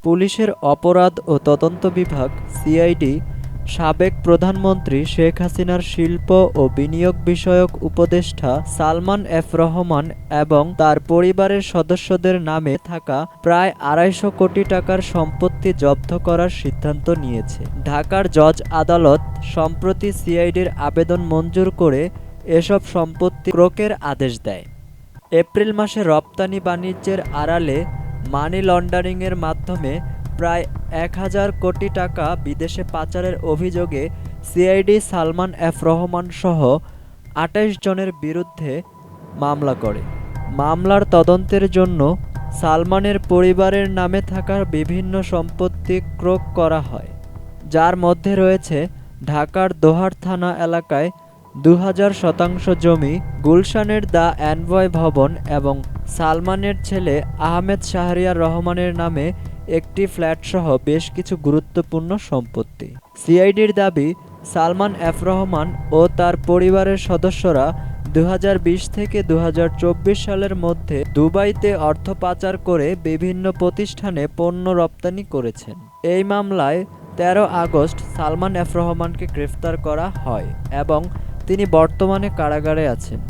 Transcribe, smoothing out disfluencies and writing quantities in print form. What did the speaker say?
পুলিশের অপরাধ ও তদন্ত বিভাগ সিআইডি সাবেক প্রধানমন্ত্রী শেখ হাসিনার শিল্প ও বিনিয়োগ বিষয়ক উপদেষ্টা সালমান এফ রহমান এবং তার পরিবারের সদস্যদের নামে থাকা প্রায় ২৫০ কোটি টাকার সম্পত্তি জব্দ করার সিদ্ধান্ত নিয়েছে। ঢাকার জজ আদালত সম্প্রতি সিআইডির আবেদন মঞ্জুর করে এসব সম্পত্তি ক্রোকের আদেশ দেয়। এপ্রিল মাসে রপ্তানি বাণিজ্যের আড়ালে মানি লন্ডারিংয়ের মাধ্যমে প্রায় ১,০০০ কোটি টাকা বিদেশে পাচারের অভিযোগে সিআইডি সালমান এফ রহমান সহ ২৮ জনের বিরুদ্ধে মামলা করে। মামলার তদন্তের জন্য সালমানের পরিবারের নামে থাকা বিভিন্ন সম্পত্তি ক্রোক করা হয়, যার মধ্যে রয়েছে ঢাকার দোহার থানা এলাকায় ২০০০ শতাংশ জমি, গুলশানের দ্য এনভয় ভবন এবং সালমানের ছেলে আহমেদ শাহরিয়ার রহমানের নামে একটি ফ্ল্যাটসহ বেশ কিছু গুরুত্বপূর্ণ সম্পত্তি। সিআইডির দাবি, সালমান এফ রহমান ও তার পরিবারের সদস্যরা ২০২০ থেকে ২০২৪ সালের মধ্যে দুবাইতে অর্থ পাচার করে বিভিন্ন প্রতিষ্ঠানে পণ্য রপ্তানি করেছেন। এই মামলায় ১৩ আগস্ট সালমান এফ রহমানকে গ্রেফতার করা হয় এবং তিনি বর্তমানে কারাগারে আছেন।